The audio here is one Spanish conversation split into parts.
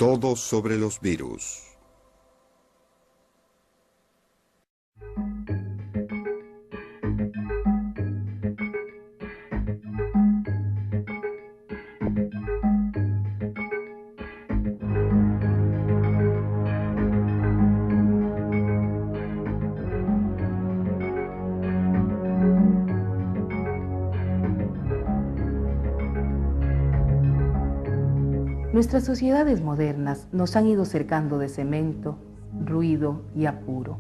Todo sobre los virus. Nuestras sociedades modernas nos han ido cercando de cemento, ruido y apuro.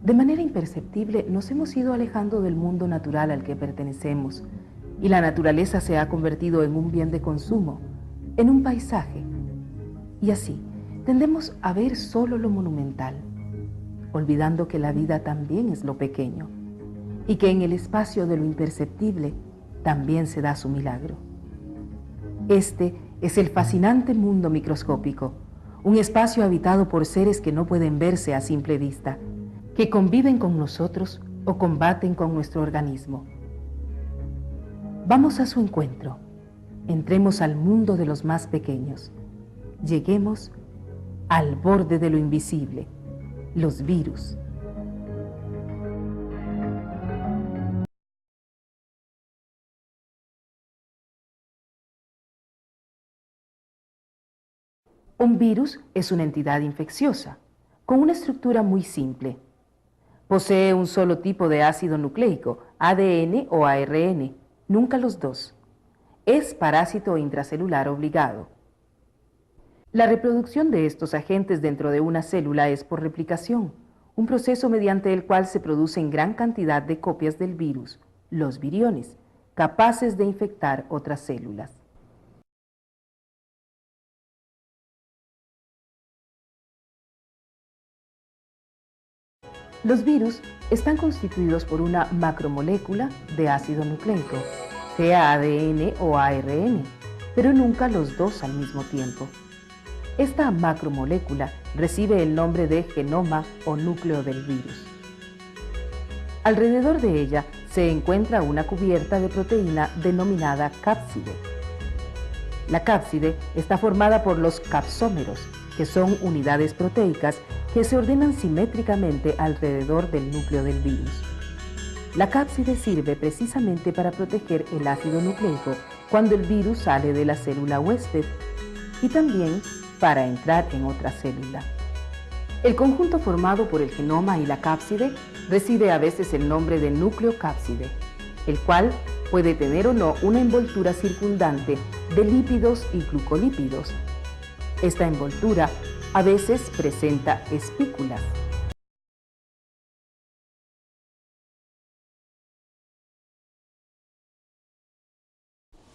De manera imperceptible nos hemos ido alejando del mundo natural al que pertenecemos, y la naturaleza se ha convertido en un bien de consumo, en un paisaje. Y así, tendemos a ver solo lo monumental, olvidando que la vida también es lo pequeño, y que en el espacio de lo imperceptible también se da su milagro. Este es el fascinante mundo microscópico, un espacio habitado por seres que no pueden verse a simple vista, que conviven con nosotros o combaten con nuestro organismo. Vamos a su encuentro, entremos al mundo de los más pequeños, lleguemos al borde de lo invisible, los virus. Un virus es una entidad infecciosa, con una estructura muy simple. Posee un solo tipo de ácido nucleico, ADN o ARN, nunca los dos. Es parásito intracelular obligado. La reproducción de estos agentes dentro de una célula es por replicación, un proceso mediante el cual se producen gran cantidad de copias del virus, los viriones, capaces de infectar otras células. Los virus están constituidos por una macromolécula de ácido nucleico, sea ADN o ARN, pero nunca los dos al mismo tiempo. Esta macromolécula recibe el nombre de genoma o núcleo del virus. Alrededor de ella se encuentra una cubierta de proteína denominada cápside. La cápside está formada por los capsómeros, que son unidades proteicas que se ordenan simétricamente alrededor del núcleo del virus. La cápside sirve precisamente para proteger el ácido nucleico cuando el virus sale de la célula huésped y también para entrar en otra célula. El conjunto formado por el genoma y la cápside recibe a veces el nombre de núcleo cápside, el cual puede tener o no una envoltura circundante de lípidos y glucolípidos. Esta envoltura a veces presenta espículas.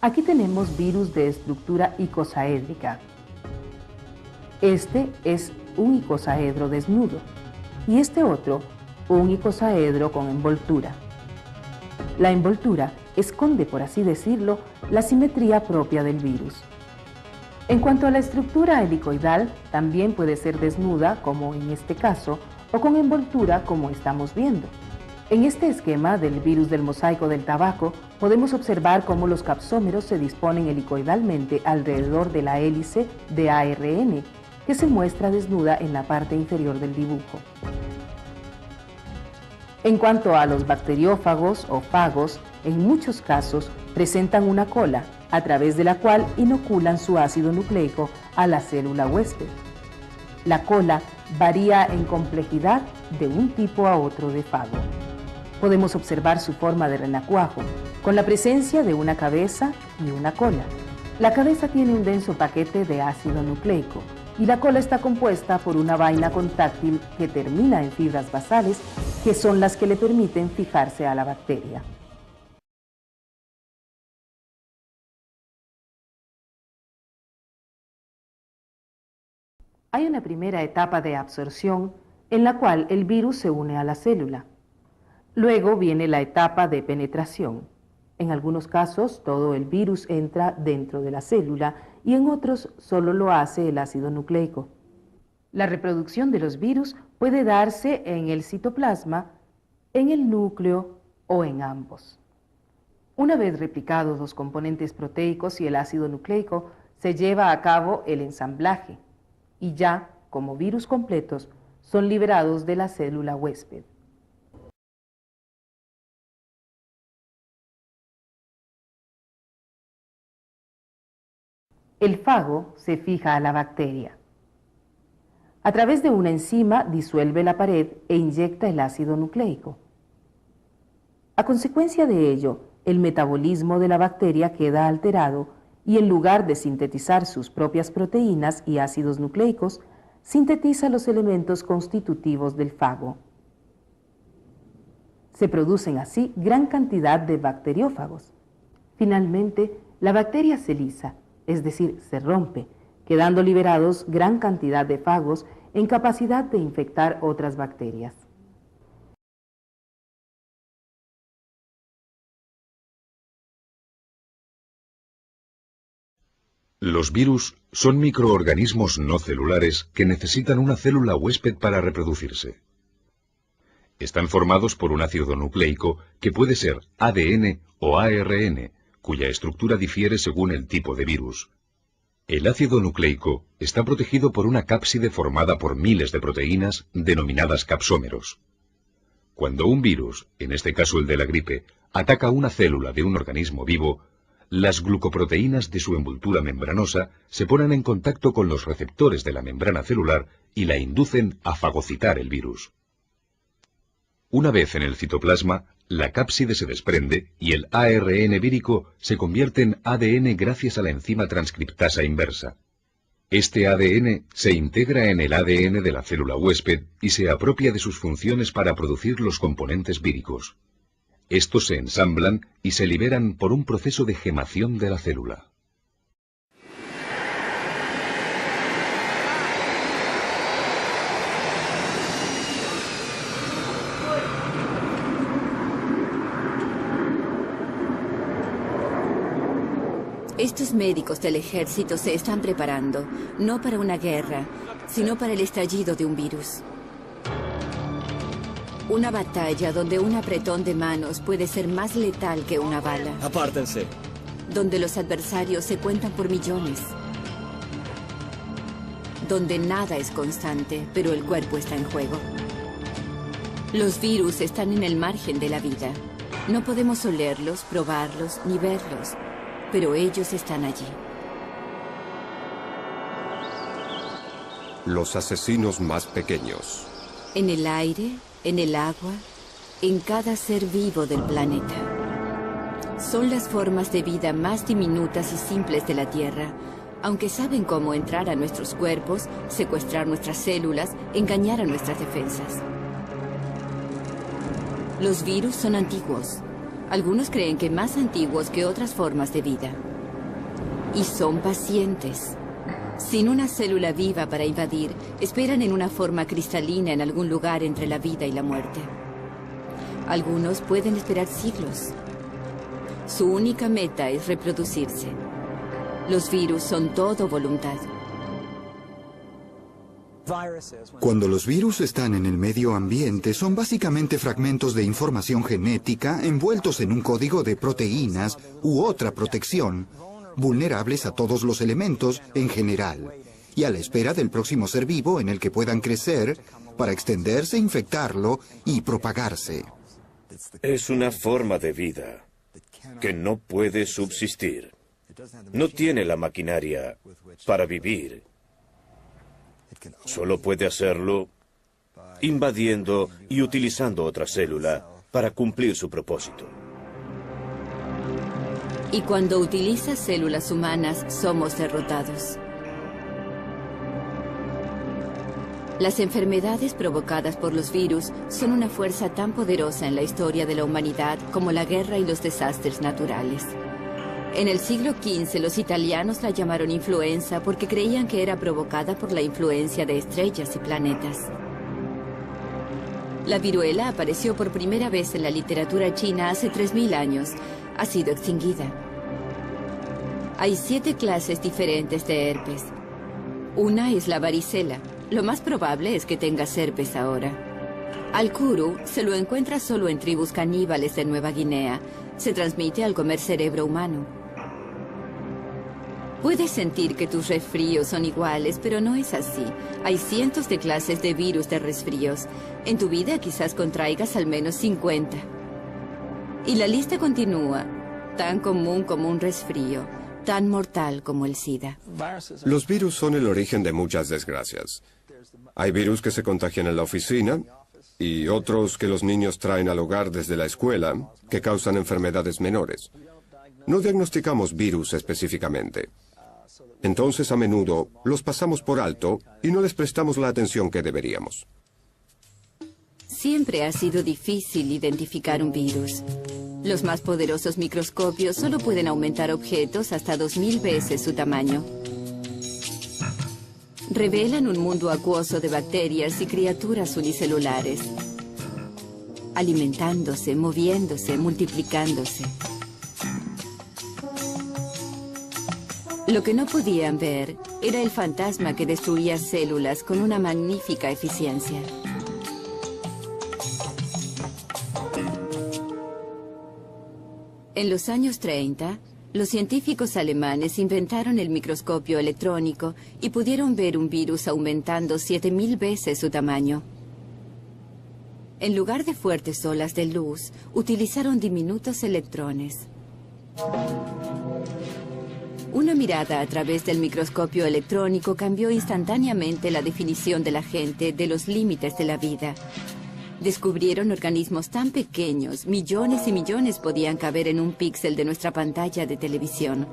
Aquí tenemos virus de estructura icosaédrica. Este es un icosaedro desnudo y este otro, un icosaedro con envoltura. La envoltura esconde, por así decirlo, la simetría propia del virus. En cuanto a la estructura helicoidal, también puede ser desnuda, como en este caso, o con envoltura, como estamos viendo. En este esquema del virus del mosaico del tabaco, podemos observar cómo los capsómeros se disponen helicoidalmente alrededor de la hélice de ARN, que se muestra desnuda en la parte inferior del dibujo. En cuanto a los bacteriófagos o fagos, en muchos casos presentan una cola, a través de la cual inoculan su ácido nucleico a la célula huésped. La cola varía en complejidad de un tipo a otro de fago. Podemos observar su forma de renacuajo, con la presencia de una cabeza y una cola. La cabeza tiene un denso paquete de ácido nucleico y la cola está compuesta por una vaina contráctil que termina en fibras basales, que son las que le permiten fijarse a la bacteria. Hay una primera etapa de absorción en la cual el virus se une a la célula. Luego viene la etapa de penetración. En algunos casos, todo el virus entra dentro de la célula y en otros solo lo hace el ácido nucleico. La reproducción de los virus puede darse en el citoplasma, en el núcleo o en ambos. Una vez replicados los componentes proteicos y el ácido nucleico, Se lleva a cabo el ensamblaje y ya, como virus completos, son liberados de la célula huésped. El fago se fija a la bacteria. A través de una enzima disuelve la pared e inyecta el ácido nucleico. A consecuencia de ello, el metabolismo de la bacteria queda alterado y en lugar de sintetizar sus propias proteínas y ácidos nucleicos, sintetiza los elementos constitutivos del fago. Se producen así gran cantidad de bacteriófagos. Finalmente, la bacteria se lisa, es decir, se rompe, quedando liberados gran cantidad de fagos en capacidad de infectar otras bacterias. Los virus son microorganismos no celulares que necesitan una célula huésped para reproducirse. Están formados por un ácido nucleico que puede ser ADN o ARN, cuya estructura difiere según el tipo de virus. El ácido nucleico está protegido por una cápside formada por miles de proteínas denominadas capsómeros. Cuando un virus, en este caso el de la gripe, ataca una célula de un organismo vivo, las glucoproteínas de su envoltura membranosa se ponen en contacto con los receptores de la membrana celular y la inducen a fagocitar el virus. Una vez en el citoplasma, la cápside se desprende y el ARN vírico se convierte en ADN gracias a la enzima transcriptasa inversa. Este ADN se integra en el ADN de la célula huésped y se apropia de sus funciones para producir los componentes víricos. Estos se ensamblan y se liberan por un proceso de gemación de la célula. Estos médicos del ejército se están preparando, no para una guerra, sino para el estallido de un virus. Una batalla donde un apretón de manos puede ser más letal que una bala. Apártense. Donde los adversarios se cuentan por millones. Donde nada es constante, pero el cuerpo está en juego. Los virus están en el margen de la vida. No podemos olerlos, probarlos, ni verlos, pero ellos están allí. Los asesinos más pequeños. En el aire, en el agua, en cada ser vivo del planeta. Son las formas de vida más diminutas y simples de la Tierra, aunque saben cómo entrar a nuestros cuerpos, secuestrar nuestras células, engañar a nuestras defensas. Los virus son antiguos. Algunos creen que más antiguos que otras formas de vida. Y son pacientes. Sin una célula viva para invadir, esperan en una forma cristalina en algún lugar entre la vida y la muerte. Algunos pueden esperar siglos. Su única meta es reproducirse. Los virus son todo voluntad. Cuando los virus están en el medio ambiente, son básicamente fragmentos de información genética envueltos en un código de proteínas u otra protección, vulnerables a todos los elementos en general, y a la espera del próximo ser vivo en el que puedan crecer para extenderse, infectarlo y propagarse. Es una forma de vida que no puede subsistir. No tiene la maquinaria para vivir. Solo puede hacerlo invadiendo y utilizando otra célula para cumplir su propósito. Y cuando utiliza células humanas, somos derrotados. Las enfermedades provocadas por los virus son una fuerza tan poderosa en la historia de la humanidad como la guerra y los desastres naturales. En el siglo XV, los italianos la llamaron influenza porque creían que era provocada por la influencia de estrellas y planetas. La viruela apareció por primera vez en la literatura china hace 3000 años. Ha sido extinguida. Hay 7 clases diferentes de herpes. Una es la varicela. Lo más probable es que tengas herpes ahora. Al kuru se lo encuentra solo en tribus caníbales de Nueva Guinea. Se transmite al comer cerebro humano. Puedes sentir que tus resfríos son iguales, pero no es así. Hay cientos de clases de virus de resfríos. En tu vida quizás contraigas al menos 50. Y la lista continúa. Tan común como un resfrío, tan mortal como el SIDA. Los virus son el origen de muchas desgracias. Hay virus que se contagian en la oficina y otros que los niños traen al hogar desde la escuela, que causan enfermedades menores. No diagnosticamos virus específicamente. Entonces, a menudo, los pasamos por alto y no les prestamos la atención que deberíamos. Siempre ha sido difícil identificar un virus. Los más poderosos microscopios solo pueden aumentar objetos hasta 2000 veces su tamaño. Revelan un mundo acuoso de bacterias y criaturas unicelulares, alimentándose, moviéndose, multiplicándose. Lo que no podían ver era el fantasma que destruía células con una magnífica eficiencia. En los años 30, los científicos alemanes inventaron el microscopio electrónico y pudieron ver un virus aumentando 7000 veces su tamaño. En lugar de fuertes olas de luz, utilizaron diminutos electrones. Una mirada a través del microscopio electrónico cambió instantáneamente la definición de la gente de los límites de la vida. Descubrieron organismos tan pequeños, millones y millones podían caber en un píxel de nuestra pantalla de televisión.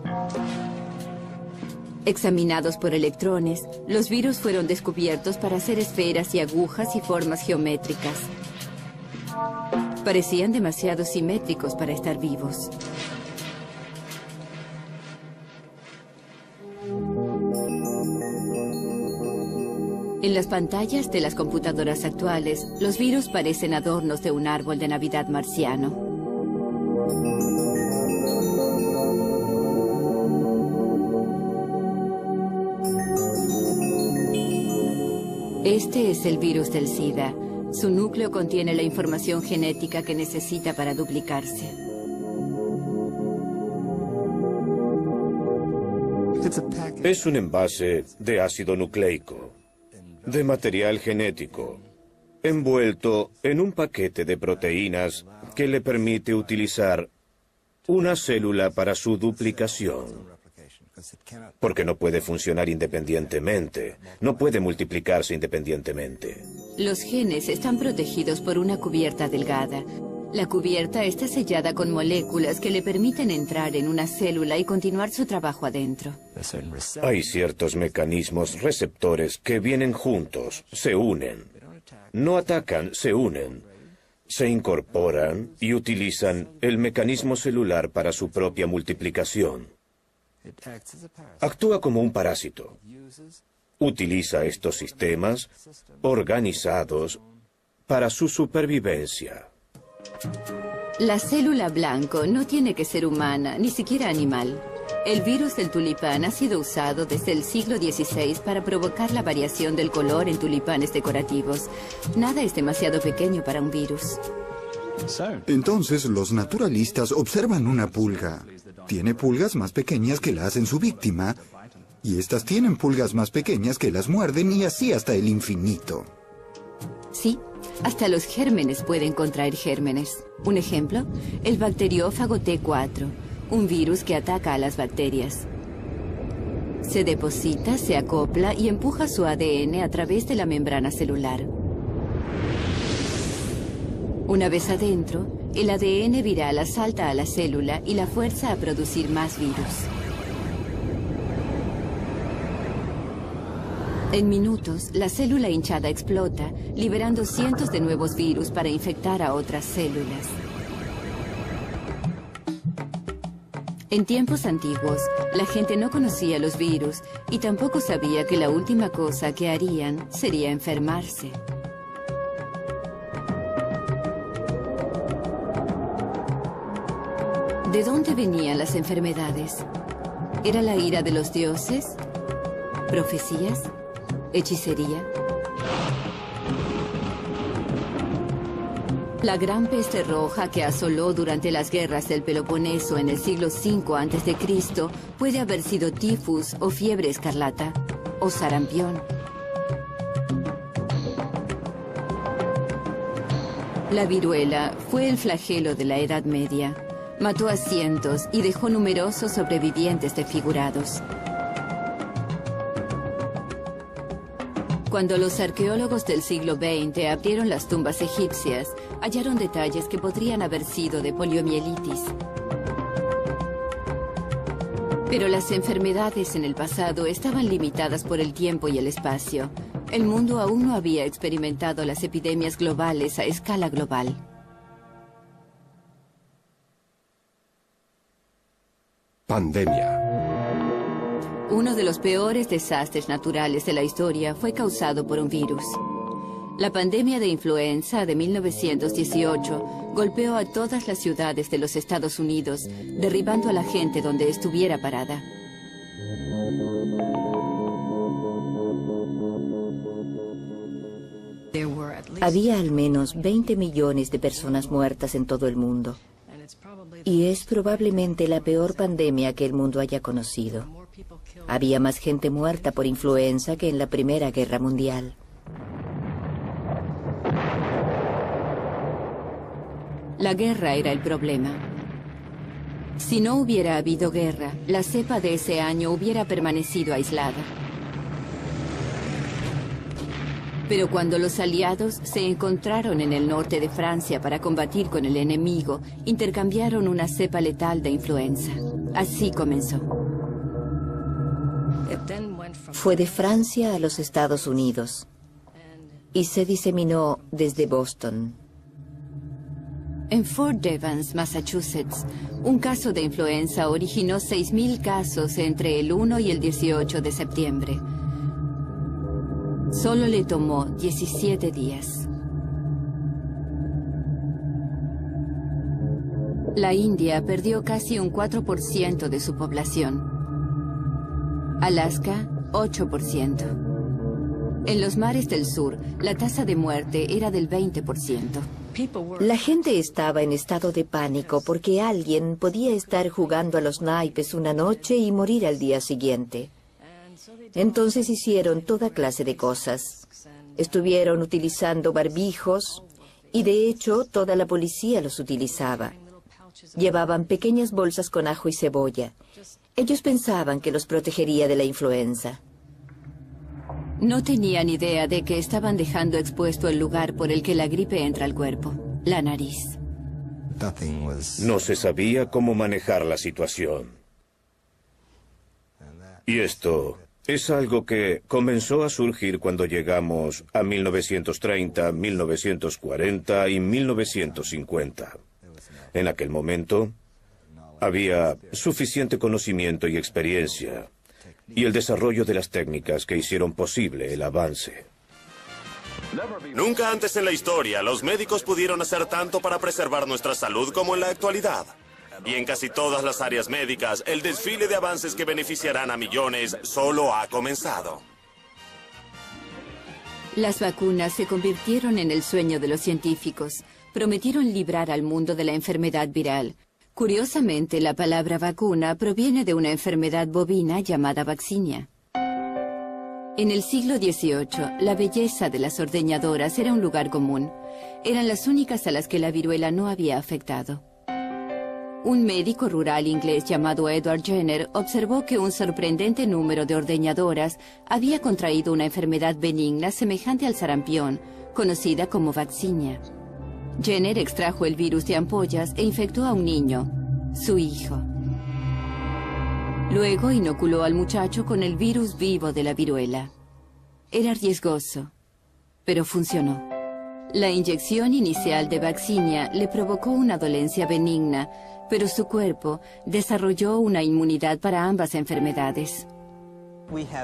Examinados por electrones, los virus fueron descubiertos para ser esferas y agujas y formas geométricas. Parecían demasiado simétricos para estar vivos. En las pantallas de las computadoras actuales, los virus parecen adornos de un árbol de Navidad marciano. Este es el virus del SIDA. Su núcleo contiene la información genética que necesita para duplicarse. Es un envase de ácido nucleico, de material genético, envuelto en un paquete de proteínas que le permite utilizar una célula para su duplicación. Porque no puede funcionar independientemente, no puede multiplicarse independientemente. Los genes están protegidos por una cubierta delgada. La cubierta está sellada con moléculas que le permiten entrar en una célula y continuar su trabajo adentro. Hay ciertos mecanismos receptores que vienen juntos, se unen. No atacan, se unen. Se incorporan y utilizan el mecanismo celular para su propia multiplicación. Actúa como un parásito. Utiliza estos sistemas organizados para su supervivencia. La célula blanco no tiene que ser humana, ni siquiera animal. El virus del tulipán ha sido usado desde el siglo XVI para provocar la variación del color en tulipanes decorativos. Nada es demasiado pequeño para un virus. Entonces los naturalistas observan una pulga. Tiene pulgas más pequeñas que las en su víctima, y estas tienen pulgas más pequeñas que las muerden, y así hasta el infinito. Sí, hasta los gérmenes pueden contraer gérmenes. Un ejemplo, el bacteriófago T4, un virus que ataca a las bacterias. Se deposita, se acopla y empuja su ADN a través de la membrana celular. Una vez adentro, el ADN viral asalta a la célula y la fuerza a producir más virus. En minutos, la célula hinchada explota, liberando cientos de nuevos virus para infectar a otras células. En tiempos antiguos, la gente no conocía los virus y tampoco sabía que la última cosa que harían sería enfermarse. ¿De dónde venían las enfermedades? ¿Era la ira de los dioses? ¿Profecías? ¿Hechicería? La gran peste roja que asoló durante las guerras del Peloponeso en el siglo V a.C. puede haber sido tifus o fiebre escarlata o sarampión. La viruela fue el flagelo de la Edad Media. Mató a cientos y dejó numerosos sobrevivientes desfigurados. Cuando los arqueólogos del siglo XX abrieron las tumbas egipcias, hallaron detalles que podrían haber sido de poliomielitis. Pero las enfermedades en el pasado estaban limitadas por el tiempo y el espacio. El mundo aún no había experimentado las epidemias globales a escala global. Pandemia. Uno de los peores desastres naturales de la historia fue causado por un virus. La pandemia de influenza de 1918 golpeó a todas las ciudades de los Estados Unidos, derribando a la gente donde estuviera parada. Había al menos 20 millones de personas muertas en todo el mundo. Y es probablemente la peor pandemia que el mundo haya conocido. Había más gente muerta por influenza que en la Primera Guerra Mundial. La guerra era el problema. Si no hubiera habido guerra, la cepa de ese año hubiera permanecido aislada. Pero cuando los aliados se encontraron en el norte de Francia para combatir con el enemigo, intercambiaron una cepa letal de influenza. Así comenzó. Fue de Francia a los Estados Unidos y se diseminó desde Boston. En Fort Devens, Massachusetts, un caso de influenza originó 6.000 casos entre el 1 y el 18 de septiembre. Solo le tomó 17 días. La India perdió casi un 4% de su población. Alaska, 8%. En los mares del sur, la tasa de muerte era del 20%. La gente estaba en estado de pánico porque alguien podía estar jugando a los naipes una noche y morir al día siguiente. Entonces hicieron toda clase de cosas. Estuvieron utilizando barbijos y de hecho toda la policía los utilizaba. Llevaban pequeñas bolsas con ajo y cebolla. Ellos pensaban que los protegería de la influenza. No tenían idea de que estaban dejando expuesto el lugar por el que la gripe entra al cuerpo, la nariz. No se sabía cómo manejar la situación. Y esto es algo que comenzó a surgir cuando llegamos a 1930, 1940 y 1950. En aquel momento, había suficiente conocimiento y experiencia, y el desarrollo de las técnicas que hicieron posible el avance. Nunca antes en la historia los médicos pudieron hacer tanto para preservar nuestra salud como en la actualidad. Y en casi todas las áreas médicas, el desfile de avances que beneficiarán a millones solo ha comenzado. Las vacunas se convirtieron en el sueño de los científicos. Prometieron librar al mundo de la enfermedad viral. Curiosamente, la palabra vacuna proviene de una enfermedad bovina llamada vaccinia. En el siglo XVIII, la belleza de las ordeñadoras era un lugar común. Eran las únicas a las que la viruela no había afectado. Un médico rural inglés llamado Edward Jenner observó que un sorprendente número de ordeñadoras había contraído una enfermedad benigna semejante al sarampión, conocida como vaccinia. Jenner extrajo el virus de ampollas e infectó a un niño, su hijo. Luego inoculó al muchacho con el virus vivo de la viruela. Era riesgoso, pero funcionó. La inyección inicial de vaccinia le provocó una dolencia benigna, pero su cuerpo desarrolló una inmunidad para ambas enfermedades.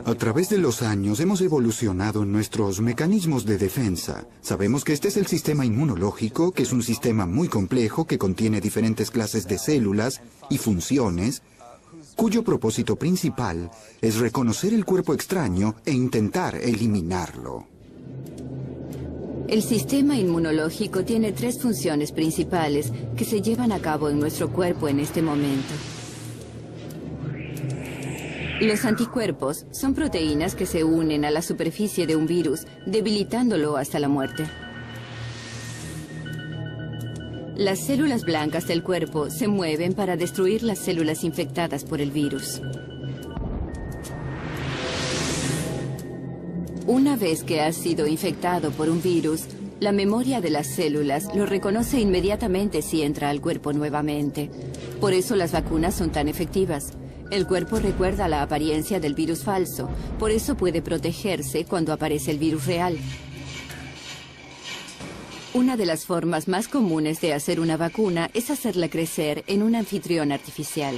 A través de los años hemos evolucionado en nuestros mecanismos de defensa. Sabemos que este es el sistema inmunológico, que es un sistema muy complejo que contiene diferentes clases de células y funciones, cuyo propósito principal es reconocer el cuerpo extraño e intentar eliminarlo. El sistema inmunológico tiene 3 funciones principales que se llevan a cabo en nuestro cuerpo en este momento. Los anticuerpos son proteínas que se unen a la superficie de un virus, debilitándolo hasta la muerte. Las células blancas del cuerpo se mueven para destruir las células infectadas por el virus. Una vez que has sido infectado por un virus, la memoria de las células lo reconoce inmediatamente si entra al cuerpo nuevamente. Por eso las vacunas son tan efectivas. El cuerpo recuerda la apariencia del virus falso, por eso puede protegerse cuando aparece el virus real. Una de las formas más comunes de hacer una vacuna es hacerla crecer en un anfitrión artificial.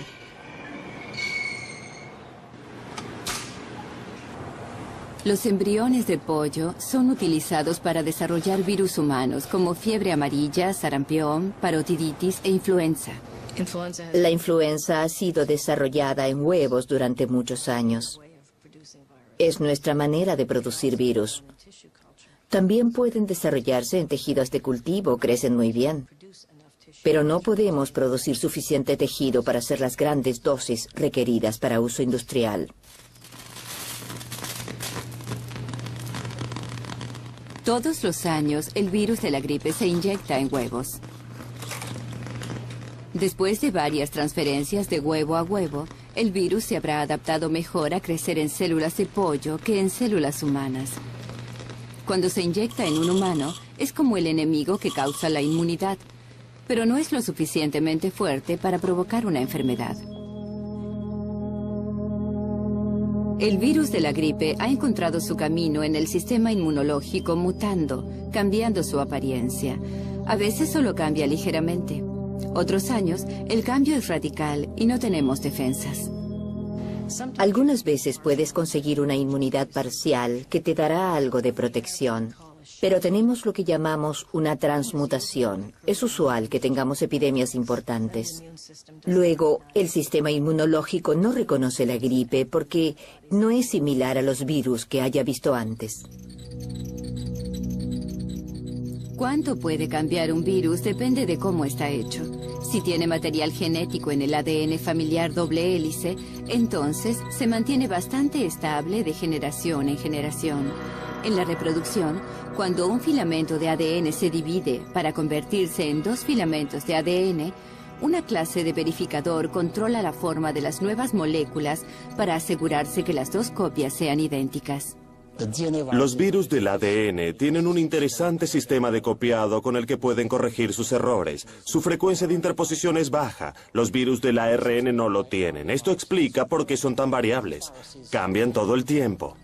Los embriones de pollo son utilizados para desarrollar virus humanos como fiebre amarilla, sarampión, parotiditis e influenza. La influenza ha sido desarrollada en huevos durante muchos años. Es nuestra manera de producir virus. También pueden desarrollarse en tejidos de cultivo, crecen muy bien. Pero no podemos producir suficiente tejido para hacer las grandes dosis requeridas para uso industrial. Todos los años, el virus de la gripe se inyecta en huevos. Después de varias transferencias de huevo a huevo, el virus se habrá adaptado mejor a crecer en células de pollo que en células humanas. Cuando se inyecta en un humano, es como el enemigo que causa la inmunidad, pero no es lo suficientemente fuerte para provocar una enfermedad. El virus de la gripe ha encontrado su camino en el sistema inmunológico mutando, cambiando su apariencia. A veces solo cambia ligeramente. Otros años, el cambio es radical y no tenemos defensas. Algunas veces puedes conseguir una inmunidad parcial que te dará algo de protección. Pero tenemos lo que llamamos una transmutación. Es usual que tengamos epidemias importantes. Luego, el sistema inmunológico no reconoce la gripe porque no es similar a los virus que haya visto antes. ¿Cuánto puede cambiar un virus? Depende de cómo está hecho. Si tiene material genético en el ADN familiar doble hélice, entonces se mantiene bastante estable de generación en generación. En la reproducción, cuando un filamento de ADN se divide para convertirse en 2 filamentos de ADN, una clase de verificador controla la forma de las nuevas moléculas para asegurarse que las 2 copias sean idénticas. Los virus del ADN tienen un interesante sistema de copiado con el que pueden corregir sus errores. Su frecuencia de interposición es baja. Los virus del ARN no lo tienen. Esto explica por qué son tan variables. Cambian todo el tiempo.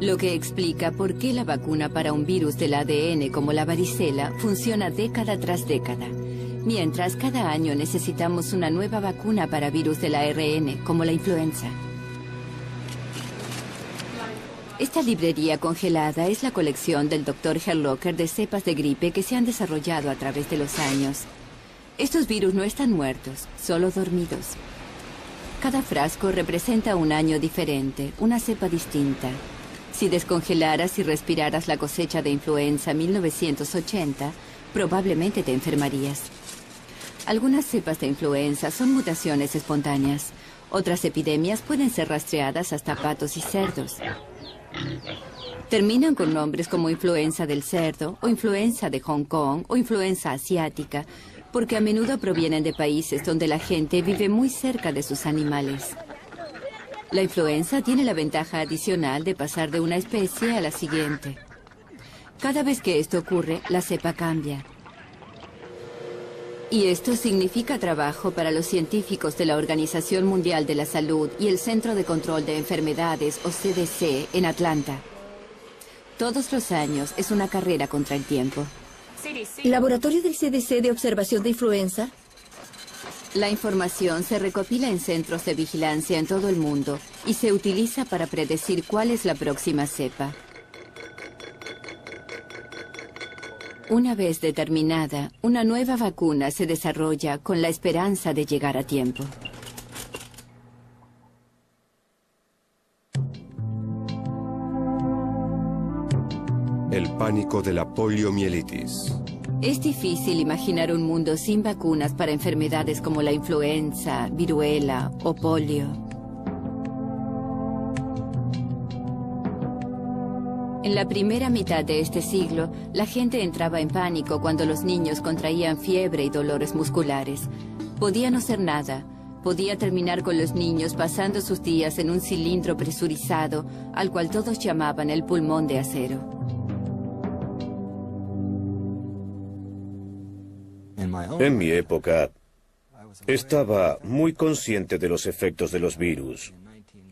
Lo que explica por qué la vacuna para un virus del ADN como la varicela funciona década tras década. Mientras cada año necesitamos una nueva vacuna para virus del ARN como la influenza. Esta librería congelada es la colección del Dr. Herlocker de cepas de gripe que se han desarrollado a través de los años. Estos virus no están muertos, solo dormidos. Cada frasco representa un año diferente, una cepa distinta. Si descongelaras y respiraras la cosecha de influenza 1980, probablemente te enfermarías. Algunas cepas de influenza son mutaciones espontáneas. Otras epidemias pueden ser rastreadas hasta patos y cerdos. Terminan con nombres como influenza del cerdo, o influenza de Hong Kong, o influenza asiática, porque a menudo provienen de países donde la gente vive muy cerca de sus animales. La influenza tiene la ventaja adicional de pasar de una especie a la siguiente. Cada vez que esto ocurre, la cepa cambia. Y esto significa trabajo para los científicos de la Organización Mundial de la Salud y el Centro de Control de Enfermedades, o CDC, en Atlanta. Todos los años es una carrera contra el tiempo. ¿Laboratorio del CDC de observación de influenza? La información se recopila en centros de vigilancia en todo el mundo y se utiliza para predecir cuál es la próxima cepa. Una vez determinada, una nueva vacuna se desarrolla con la esperanza de llegar a tiempo. El pánico de la poliomielitis. Es difícil imaginar un mundo sin vacunas para enfermedades como la influenza, viruela o polio. En la primera mitad de este siglo, la gente entraba en pánico cuando los niños contraían fiebre y dolores musculares. Podía no ser nada. Podía terminar con los niños pasando sus días en un cilindro presurizado, al cual todos llamaban el pulmón de acero. En mi época, estaba muy consciente de los efectos de los virus.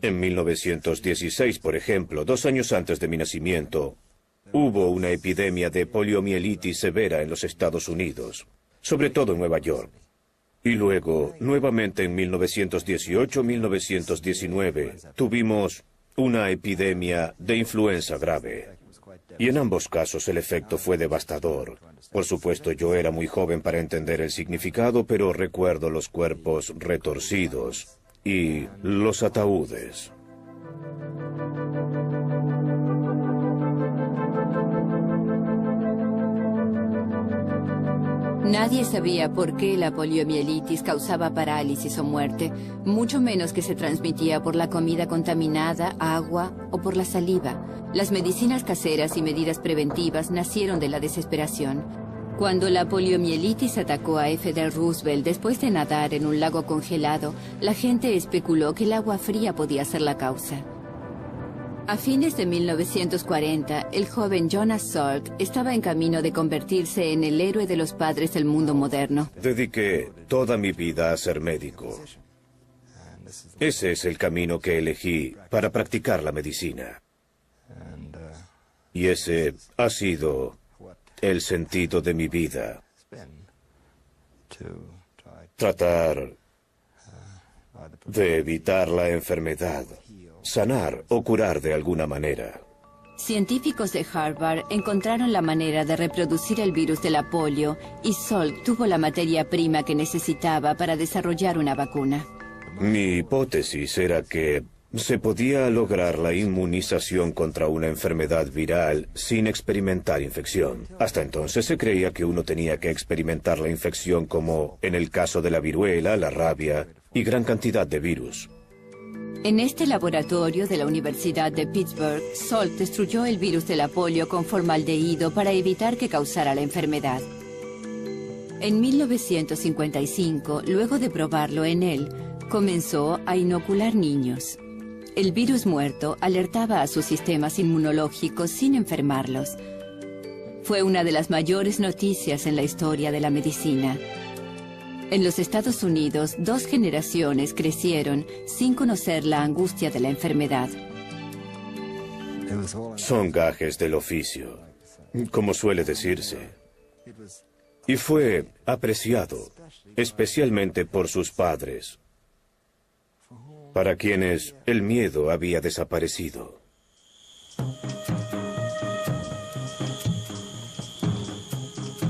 En 1916, por ejemplo, 2 años antes de mi nacimiento, hubo una epidemia de poliomielitis severa en los Estados Unidos, sobre todo en Nueva York. Y luego, nuevamente en 1918-1919, tuvimos una epidemia de influenza grave. Y en ambos casos el efecto fue devastador. Por supuesto, yo era muy joven para entender el significado, pero recuerdo los cuerpos retorcidos y los ataúdes. Nadie sabía por qué la poliomielitis causaba parálisis o muerte, mucho menos que se transmitía por la comida contaminada, agua o por la saliva. Las medicinas caseras y medidas preventivas nacieron de la desesperación. Cuando la poliomielitis atacó a F.D. Roosevelt después de nadar en un lago congelado, la gente especuló que el agua fría podía ser la causa. A fines de 1940, el joven Jonas Salk estaba en camino de convertirse en el héroe de los padres del mundo moderno. Dediqué toda mi vida a ser médico. Ese es el camino que elegí para practicar la medicina. Y ese ha sido el sentido de mi vida. Tratar de evitar la enfermedad, sanar o curar de alguna manera. Científicos de Harvard encontraron la manera de reproducir el virus de la polio y Salk tuvo la materia prima que necesitaba para desarrollar una vacuna. Mi hipótesis era que se podía lograr la inmunización contra una enfermedad viral sin experimentar infección. Hasta entonces se creía que uno tenía que experimentar la infección como en el caso de la viruela, la rabia y gran cantidad de virus. En este laboratorio de la Universidad de Pittsburgh, Salk destruyó el virus de la polio con formaldehído para evitar que causara la enfermedad. En 1955, luego de probarlo en él, comenzó a inocular niños. El virus muerto alertaba a sus sistemas inmunológicos sin enfermarlos. Fue una de las mayores noticias en la historia de la medicina. En los Estados Unidos, 2 generaciones crecieron sin conocer la angustia de la enfermedad. Son gajes del oficio, como suele decirse. Y fue apreciado, especialmente por sus padres, para quienes el miedo había desaparecido.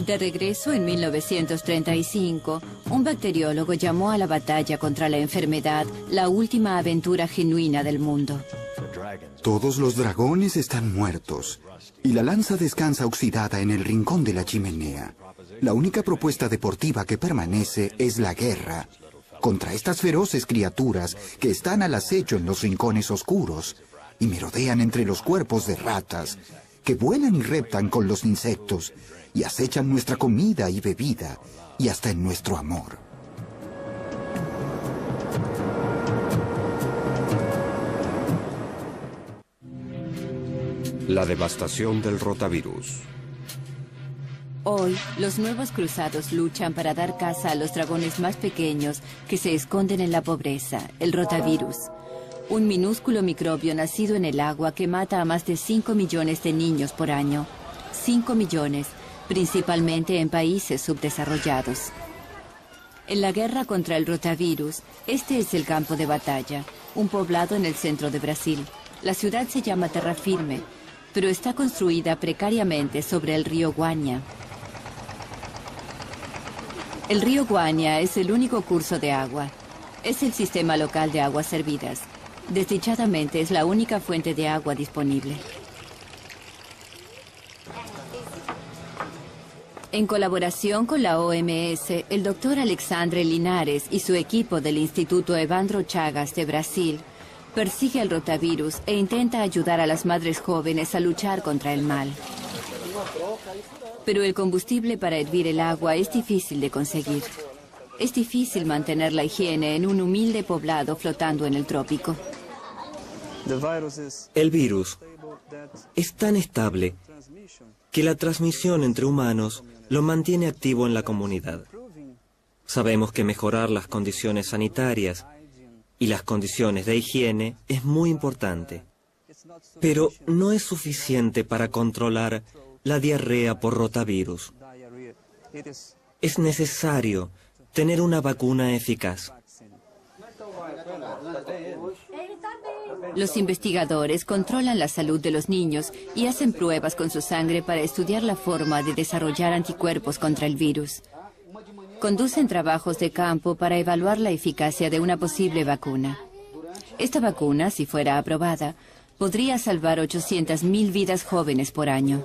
De regreso en 1935, un bacteriólogo llamó a la batalla contra la enfermedad la última aventura genuina del mundo. Todos los dragones están muertos y la lanza descansa oxidada en el rincón de la chimenea. La única propuesta deportiva que permanece es la guerra contra estas feroces criaturas que están al acecho en los rincones oscuros y merodean entre los cuerpos de ratas, que vuelan y reptan con los insectos y acechan nuestra comida y bebida y hasta en nuestro amor. La devastación del rotavirus. Hoy, los nuevos cruzados luchan para dar caza a los dragones más pequeños que se esconden en la pobreza, el rotavirus. Un minúsculo microbio nacido en el agua que mata a más de 5 millones de niños por año. 5 millones, principalmente en países subdesarrollados. En la guerra contra el rotavirus, este es el campo de batalla, un poblado en el centro de Brasil. La ciudad se llama Terra Firme, pero está construida precariamente sobre el río Guaña. El río Guaña es el único curso de agua. Es el sistema local de aguas servidas. Desdichadamente es la única fuente de agua disponible. En colaboración con la OMS, el doctor Alexandre Linares y su equipo del Instituto Evandro Chagas de Brasil persigue el rotavirus e intenta ayudar a las madres jóvenes a luchar contra el mal. Pero el combustible para hervir el agua es difícil de conseguir. Es difícil mantener la higiene en un humilde poblado flotando en el trópico. El virus es tan estable que la transmisión entre humanos lo mantiene activo en la comunidad. Sabemos que mejorar las condiciones sanitarias y las condiciones de higiene es muy importante, pero no es suficiente para controlar la diarrea por rotavirus. Es necesario tener una vacuna eficaz. Los investigadores controlan la salud de los niños y hacen pruebas con su sangre para estudiar la forma de desarrollar anticuerpos contra el virus. Conducen trabajos de campo para evaluar la eficacia de una posible vacuna. Esta vacuna, si fuera aprobada, podría salvar 800.000 vidas jóvenes por año.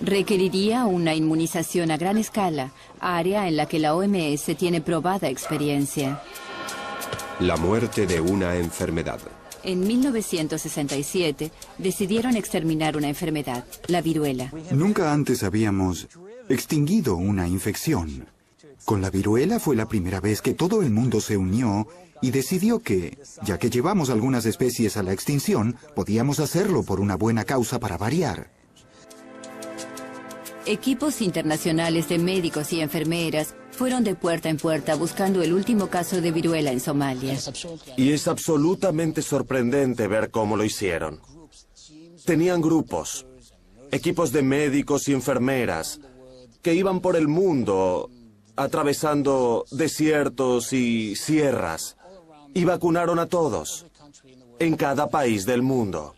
Requeriría una inmunización a gran escala, área en la que la OMS tiene probada experiencia. La muerte de una enfermedad. En 1967 decidieron exterminar una enfermedad, la viruela. Nunca antes habíamos extinguido una infección. Con la viruela fue la primera vez que todo el mundo se unió y decidió que, ya que llevamos algunas especies a la extinción, podíamos hacerlo por una buena causa para variar. Equipos internacionales de médicos y enfermeras fueron de puerta en puerta buscando el último caso de viruela en Somalia. Y es absolutamente sorprendente ver cómo lo hicieron. Tenían grupos, equipos de médicos y enfermeras que iban por el mundo atravesando desiertos y sierras y vacunaron a todos en cada país del mundo.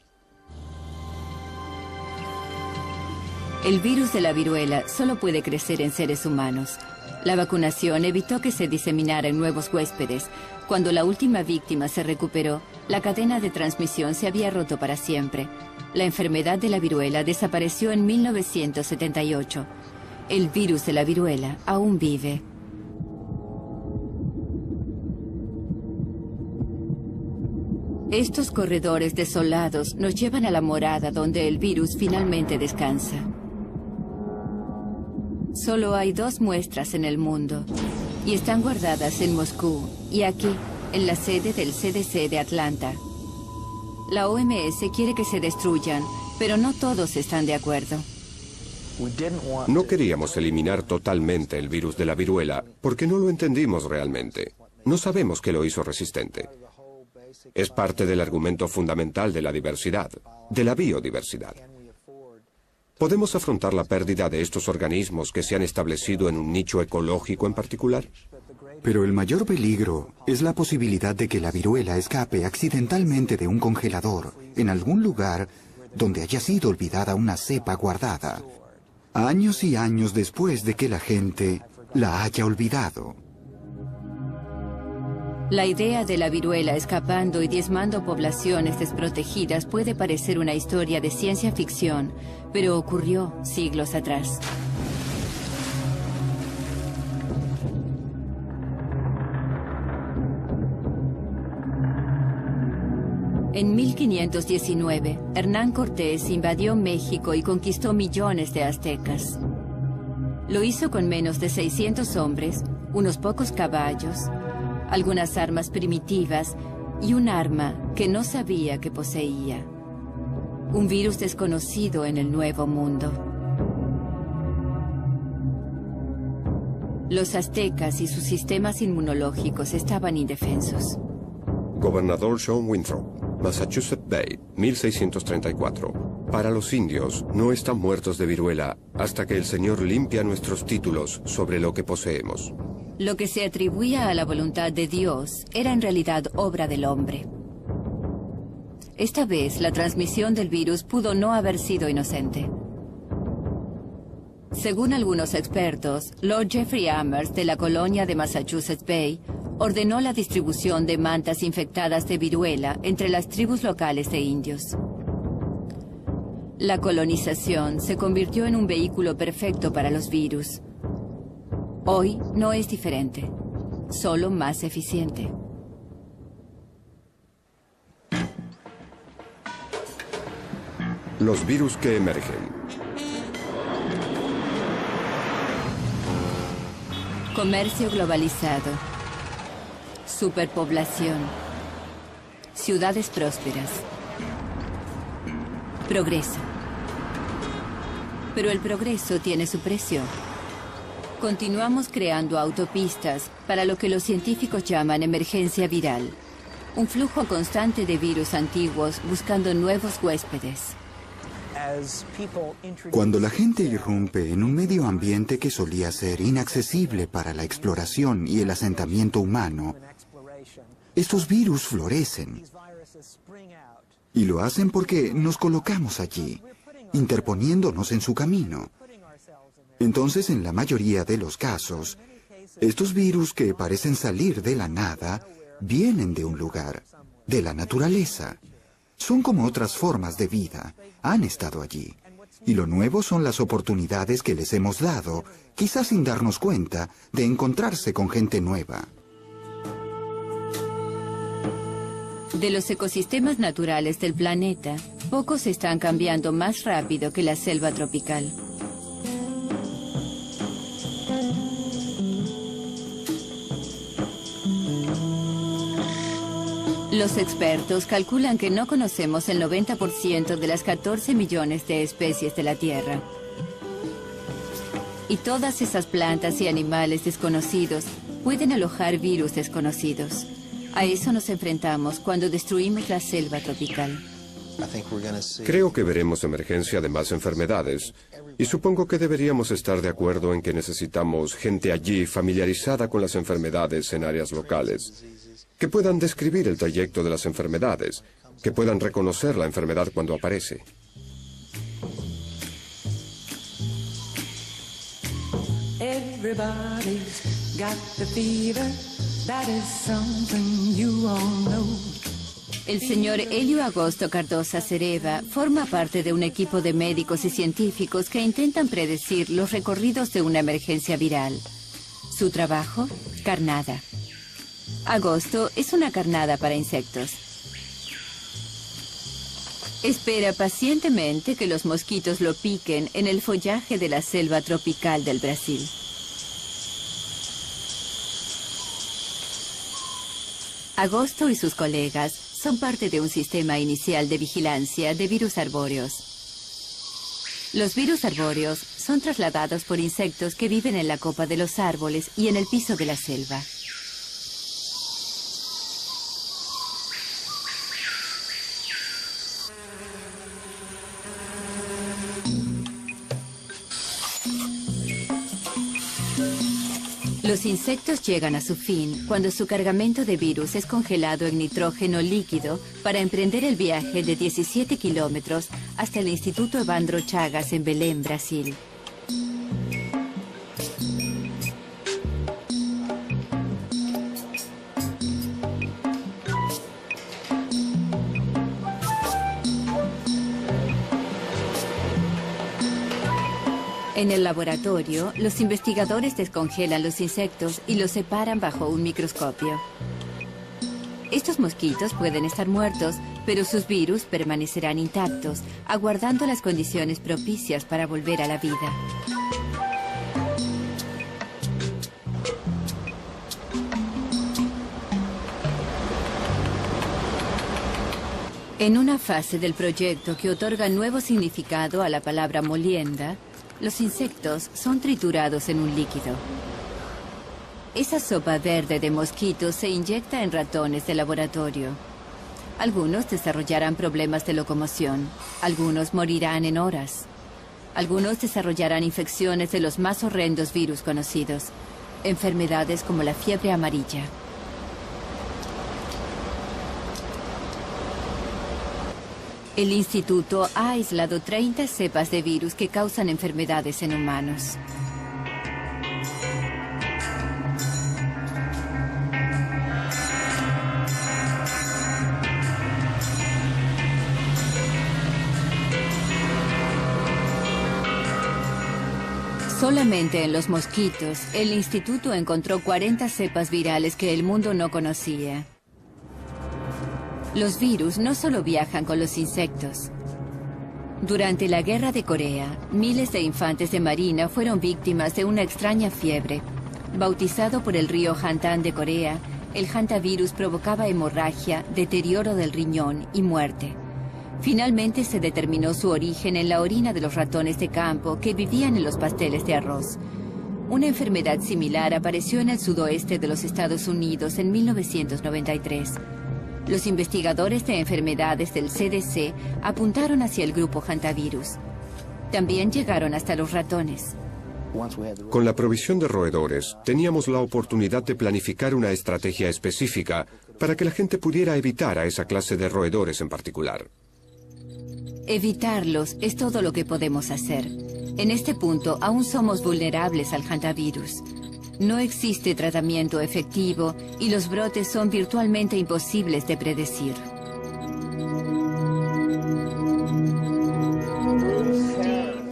El virus de la viruela solo puede crecer en seres humanos. La vacunación evitó que se diseminara en nuevos huéspedes. Cuando la última víctima se recuperó, la cadena de transmisión se había roto para siempre. La enfermedad de la viruela desapareció en 1978. El virus de la viruela aún vive. Estos corredores desolados nos llevan a la morada donde el virus finalmente descansa. Solo hay 2 muestras en el mundo y están guardadas en Moscú y aquí, en la sede del CDC de Atlanta. La OMS quiere que se destruyan, pero no todos están de acuerdo. No queríamos eliminar totalmente el virus de la viruela porque no lo entendimos realmente. No sabemos qué lo hizo resistente. Es parte del argumento fundamental de la diversidad, de la biodiversidad. ¿Podemos afrontar la pérdida de estos organismos que se han establecido en un nicho ecológico en particular? Pero el mayor peligro es la posibilidad de que la viruela escape accidentalmente de un congelador en algún lugar donde haya sido olvidada una cepa guardada, años y años después de que la gente la haya olvidado. La idea de la viruela escapando y diezmando poblaciones desprotegidas puede parecer una historia de ciencia ficción, pero ocurrió siglos atrás. En 1519, Hernán Cortés invadió México y conquistó millones de aztecas. Lo hizo con menos de 600 hombres, unos pocos caballos, algunas armas primitivas y un arma que no sabía que poseía. Un virus desconocido en el Nuevo Mundo. Los aztecas y sus sistemas inmunológicos estaban indefensos. Gobernador John Winthrop, Massachusetts Bay, 1634. Para los indios, no están muertos de viruela hasta que el Señor limpia nuestros títulos sobre lo que poseemos. Lo que se atribuía a la voluntad de Dios era en realidad obra del hombre. Esta vez, la transmisión del virus pudo no haber sido inocente. Según algunos expertos, Lord Jeffrey Amherst de la colonia de Massachusetts Bay ordenó la distribución de mantas infectadas de viruela entre las tribus locales de indios. La colonización se convirtió en un vehículo perfecto para los virus. Hoy no es diferente, solo más eficiente. Los virus que emergen. Comercio globalizado. Superpoblación. Ciudades prósperas. Progreso. Pero el progreso tiene su precio. Continuamos creando autopistas para lo que los científicos llaman emergencia viral. Un flujo constante de virus antiguos buscando nuevos huéspedes. Cuando la gente irrumpe en un medio ambiente que solía ser inaccesible para la exploración y el asentamiento humano, estos virus florecen. Y lo hacen porque nos colocamos allí, interponiéndonos en su camino. Entonces, en la mayoría de los casos, estos virus que parecen salir de la nada, vienen de un lugar, de la naturaleza. Son como otras formas de vida, han estado allí. Y lo nuevo son las oportunidades que les hemos dado, quizás sin darnos cuenta, de encontrarse con gente nueva. De los ecosistemas naturales del planeta, pocos están cambiando más rápido que la selva tropical. Los expertos calculan que no conocemos el 90% de las 14 millones de especies de la Tierra. Y todas esas plantas y animales desconocidos pueden alojar virus desconocidos. A eso nos enfrentamos cuando destruimos la selva tropical. Creo que veremos emergencia de más enfermedades, y supongo que deberíamos estar de acuerdo en que necesitamos gente allí familiarizada con las enfermedades en áreas locales, que puedan describir el trayecto de las enfermedades, que puedan reconocer la enfermedad cuando aparece. Everybody's got the fever. That is something you all know. El señor Helio Agosto Cardosa Cereva forma parte de un equipo de médicos y científicos que intentan predecir los recorridos de una emergencia viral. Su trabajo, carnada. Agosto es una carnada para insectos. Espera pacientemente que los mosquitos lo piquen en el follaje de la selva tropical del Brasil. Agosto y sus colegas son parte de un sistema inicial de vigilancia de virus arbóreos. Los virus arbóreos son trasladados por insectos que viven en la copa de los árboles y en el piso de la selva. Los insectos llegan a su fin cuando su cargamento de virus es congelado en nitrógeno líquido para emprender el viaje de 17 kilómetros hasta el Instituto Evandro Chagas en Belém, Brasil. En el laboratorio, los investigadores descongelan los insectos y los separan bajo un microscopio. Estos mosquitos pueden estar muertos, pero sus virus permanecerán intactos, aguardando las condiciones propicias para volver a la vida. En una fase del proyecto que otorga nuevo significado a la palabra molienda, los insectos son triturados en un líquido. Esa sopa verde de mosquitos se inyecta en ratones de laboratorio. Algunos desarrollarán problemas de locomoción, algunos morirán en horas. Algunos desarrollarán infecciones de los más horrendos virus conocidos, enfermedades como la fiebre amarilla. El instituto ha aislado 30 cepas de virus que causan enfermedades en humanos. Solamente en los mosquitos, el instituto encontró 40 cepas virales que el mundo no conocía. Los virus no solo viajan con los insectos. Durante la Guerra de Corea, miles de infantes de marina fueron víctimas de una extraña fiebre. Bautizado por el río Hantan de Corea, el hantavirus provocaba hemorragia, deterioro del riñón y muerte. Finalmente se determinó su origen en la orina de los ratones de campo que vivían en los pasteles de arroz. Una enfermedad similar apareció en el sudoeste de los Estados Unidos en 1993. Los investigadores de enfermedades del CDC apuntaron hacia el grupo hantavirus. También llegaron hasta los ratones. Con la provisión de roedores, teníamos la oportunidad de planificar una estrategia específica para que la gente pudiera evitar a esa clase de roedores en particular. Evitarlos es todo lo que podemos hacer. En este punto, aún somos vulnerables al hantavirus. No existe tratamiento efectivo y los brotes son virtualmente imposibles de predecir.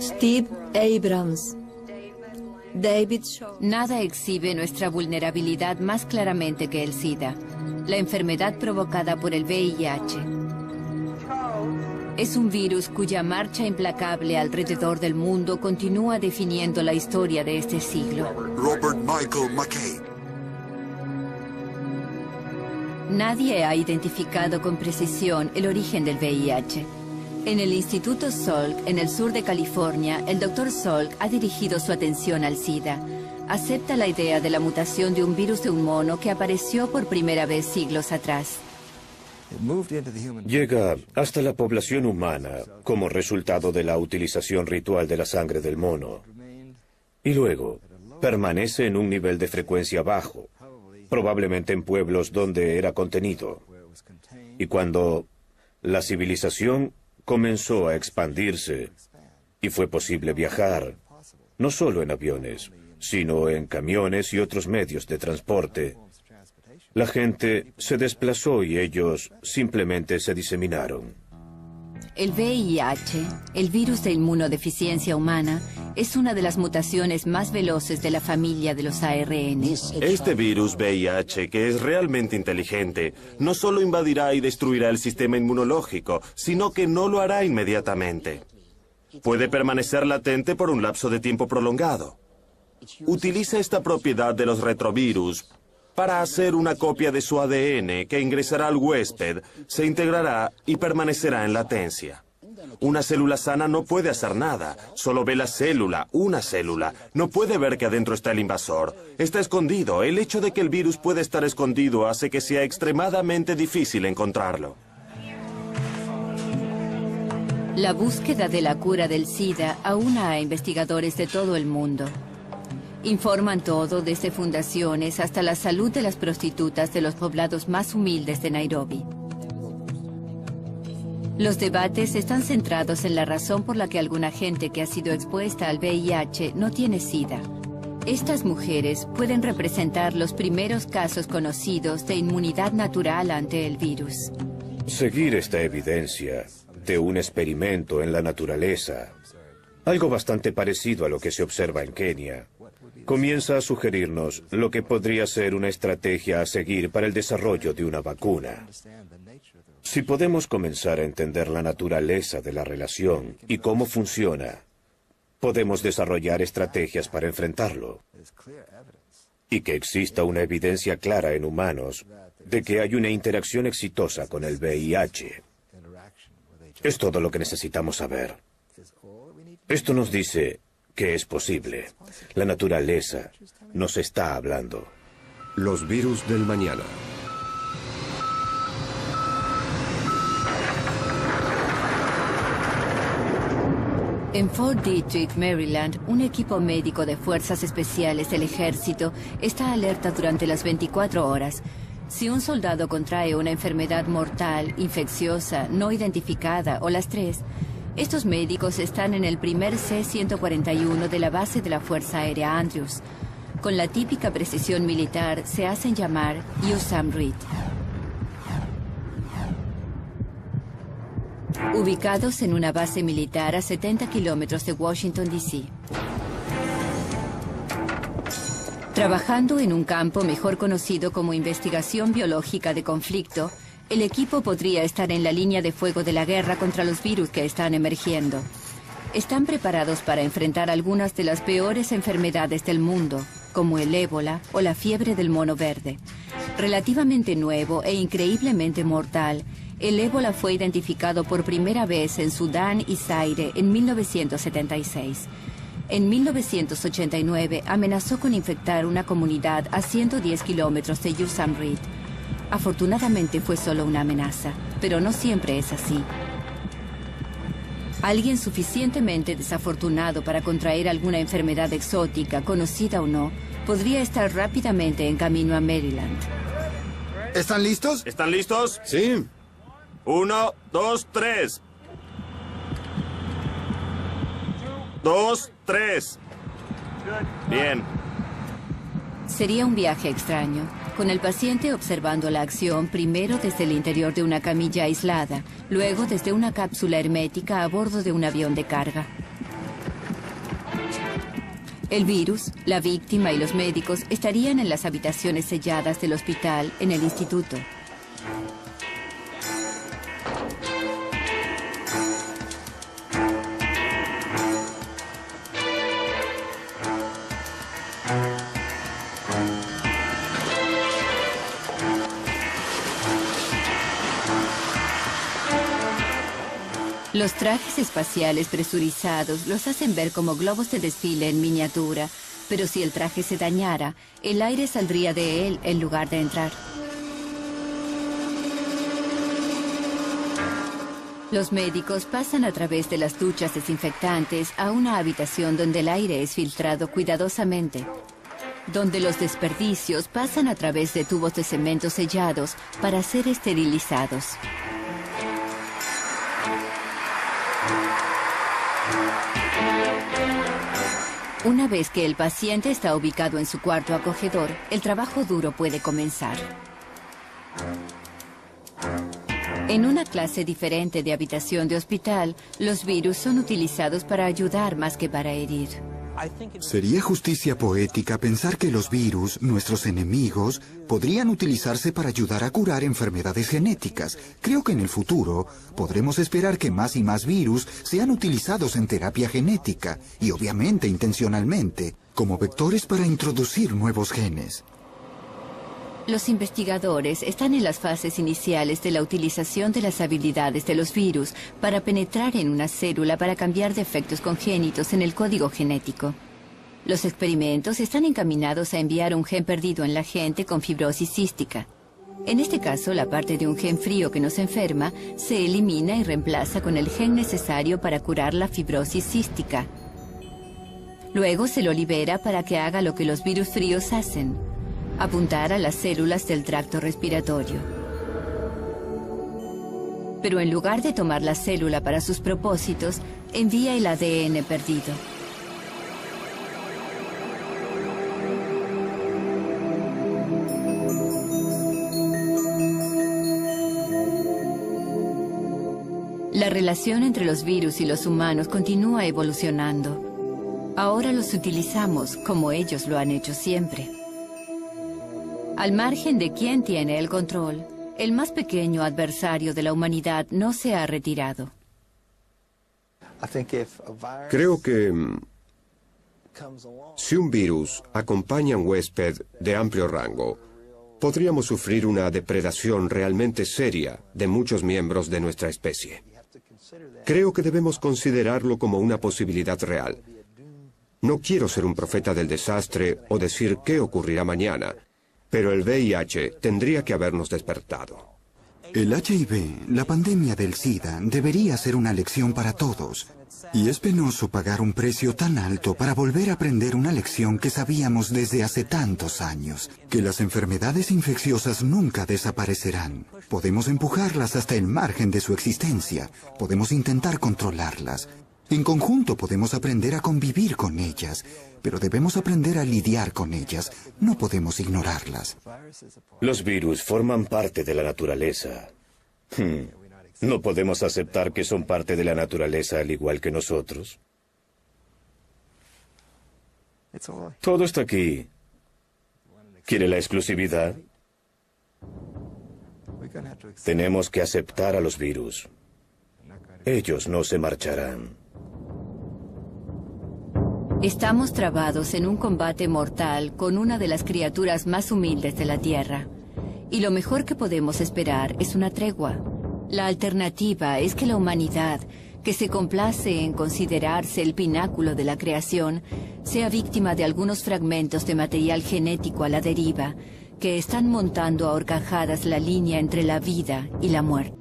Steve Abrams. David Shaw. Nada exhibe nuestra vulnerabilidad más claramente que el SIDA, la enfermedad provocada por el VIH. Es un virus cuya marcha implacable alrededor del mundo continúa definiendo la historia de este siglo. Robert Michael McKay. Nadie ha identificado con precisión el origen del VIH. En el Instituto Salk, en el sur de California, el Dr. Salk ha dirigido su atención al SIDA. Acepta la idea de la mutación de un virus de un mono que apareció por primera vez siglos atrás. Llega hasta la población humana como resultado de la utilización ritual de la sangre del mono. Y luego permanece en un nivel de frecuencia bajo, probablemente en pueblos donde era contenido. Y cuando la civilización comenzó a expandirse y fue posible viajar, no solo en aviones, sino en camiones y otros medios de transporte, la gente se desplazó y ellos simplemente se diseminaron. El VIH, el virus de inmunodeficiencia humana, es una de las mutaciones más veloces de la familia de los ARN. Este virus VIH, que es realmente inteligente, no solo invadirá y destruirá el sistema inmunológico, sino que no lo hará inmediatamente. Puede permanecer latente por un lapso de tiempo prolongado. Utiliza esta propiedad de los retrovirus para hacer una copia de su ADN que ingresará al huésped, se integrará y permanecerá en latencia. Una célula sana no puede hacer nada, solo ve la célula, una célula. No puede ver que adentro está el invasor. Está escondido. El hecho de que el virus pueda estar escondido hace que sea extremadamente difícil encontrarlo. La búsqueda de la cura del SIDA aúna a investigadores de todo el mundo. Informan todo desde fundaciones hasta la salud de las prostitutas de los poblados más humildes de Nairobi. Los debates están centrados en la razón por la que alguna gente que ha sido expuesta al VIH no tiene SIDA. Estas mujeres pueden representar los primeros casos conocidos de inmunidad natural ante el virus. Seguir esta evidencia de un experimento en la naturaleza, algo bastante parecido a lo que se observa en Kenia, comienza a sugerirnos lo que podría ser una estrategia a seguir para el desarrollo de una vacuna. Si podemos comenzar a entender la naturaleza de la relación y cómo funciona, podemos desarrollar estrategias para enfrentarlo. Y que exista una evidencia clara en humanos de que hay una interacción exitosa con el VIH. Es todo lo que necesitamos saber. Esto nos dice que es posible. La naturaleza nos está hablando. Los virus del mañana. En Fort Detrick, Maryland, un equipo médico de fuerzas especiales del ejército está alerta durante las 24 horas. Si un soldado contrae una enfermedad mortal, infecciosa, no identificada o las tres, estos médicos están en el primer C-141 de la base de la Fuerza Aérea Andrews. Con la típica precisión militar, se hacen llamar USAM Reed. Ubicados en una base militar a 70 kilómetros de Washington, D.C. Trabajando en un campo mejor conocido como investigación biológica de conflicto, el equipo podría estar en la línea de fuego de la guerra contra los virus que están emergiendo. Están preparados para enfrentar algunas de las peores enfermedades del mundo, como el ébola o la fiebre del mono verde. Relativamente nuevo e increíblemente mortal, el ébola fue identificado por primera vez en Sudán y Zaire en 1976. En 1989 amenazó con infectar una comunidad a 110 kilómetros de Yusam Reed. Afortunadamente fue solo una amenaza, pero no siempre es así. Alguien suficientemente desafortunado para contraer alguna enfermedad exótica, conocida o no, podría estar rápidamente en camino a Maryland. ¿Están listos? ¿Están listos? Sí. 1, 2, 3. 2, 3. Bien. Sería un viaje extraño, con el paciente observando la acción primero desde el interior de una camilla aislada, luego desde una cápsula hermética a bordo de un avión de carga. El virus, la víctima y los médicos estarían en las habitaciones selladas del hospital en el instituto. Los trajes espaciales presurizados los hacen ver como globos de desfile en miniatura, pero si el traje se dañara, el aire saldría de él en lugar de entrar. Los médicos pasan a través de las duchas desinfectantes a una habitación donde el aire es filtrado cuidadosamente, donde los desperdicios pasan a través de tubos de cemento sellados para ser esterilizados. Una vez que el paciente está ubicado en su cuarto acogedor, el trabajo duro puede comenzar. En una clase diferente de habitación de hospital, los virus son utilizados para ayudar más que para herir. Sería justicia poética pensar que los virus, nuestros enemigos, podrían utilizarse para ayudar a curar enfermedades genéticas. Creo que en el futuro podremos esperar que más y más virus sean utilizados en terapia genética, y obviamente intencionalmente, como vectores para introducir nuevos genes. Los investigadores están en las fases iniciales de la utilización de las habilidades de los virus para penetrar en una célula para cambiar defectos congénitos en el código genético. Los experimentos están encaminados a enviar un gen perdido en la gente con fibrosis cística. En este caso, la parte de un gen frío que nos enferma se elimina y reemplaza con el gen necesario para curar la fibrosis cística. Luego se lo libera para que haga lo que los virus fríos hacen: apuntar a las células del tracto respiratorio. Pero en lugar de tomar la célula para sus propósitos, envía el ADN perdido. La relación entre los virus y los humanos continúa evolucionando. Ahora los utilizamos como ellos lo han hecho siempre. Al margen de quién tiene el control, el más pequeño adversario de la humanidad no se ha retirado. Creo que si un virus acompaña a un huésped de amplio rango, podríamos sufrir una depredación realmente seria de muchos miembros de nuestra especie. Creo que debemos considerarlo como una posibilidad real. No quiero ser un profeta del desastre o decir qué ocurrirá mañana, pero el VIH tendría que habernos despertado. El HIV, la pandemia del SIDA, debería ser una lección para todos. Y es penoso pagar un precio tan alto para volver a aprender una lección que sabíamos desde hace tantos años: que las enfermedades infecciosas nunca desaparecerán. Podemos empujarlas hasta el margen de su existencia. Podemos intentar controlarlas. En conjunto podemos aprender a convivir con ellas, pero debemos aprender a lidiar con ellas. No podemos ignorarlas. Los virus forman parte de la naturaleza. ¿No podemos aceptar que son parte de la naturaleza al igual que nosotros? Todo está aquí. ¿Quiere la exclusividad? Tenemos que aceptar a los virus. Ellos no se marcharán. Estamos trabados en un combate mortal con una de las criaturas más humildes de la Tierra. Y lo mejor que podemos esperar es una tregua. La alternativa es que la humanidad, que se complace en considerarse el pináculo de la creación, sea víctima de algunos fragmentos de material genético a la deriva, que están montando a horcajadas la línea entre la vida y la muerte.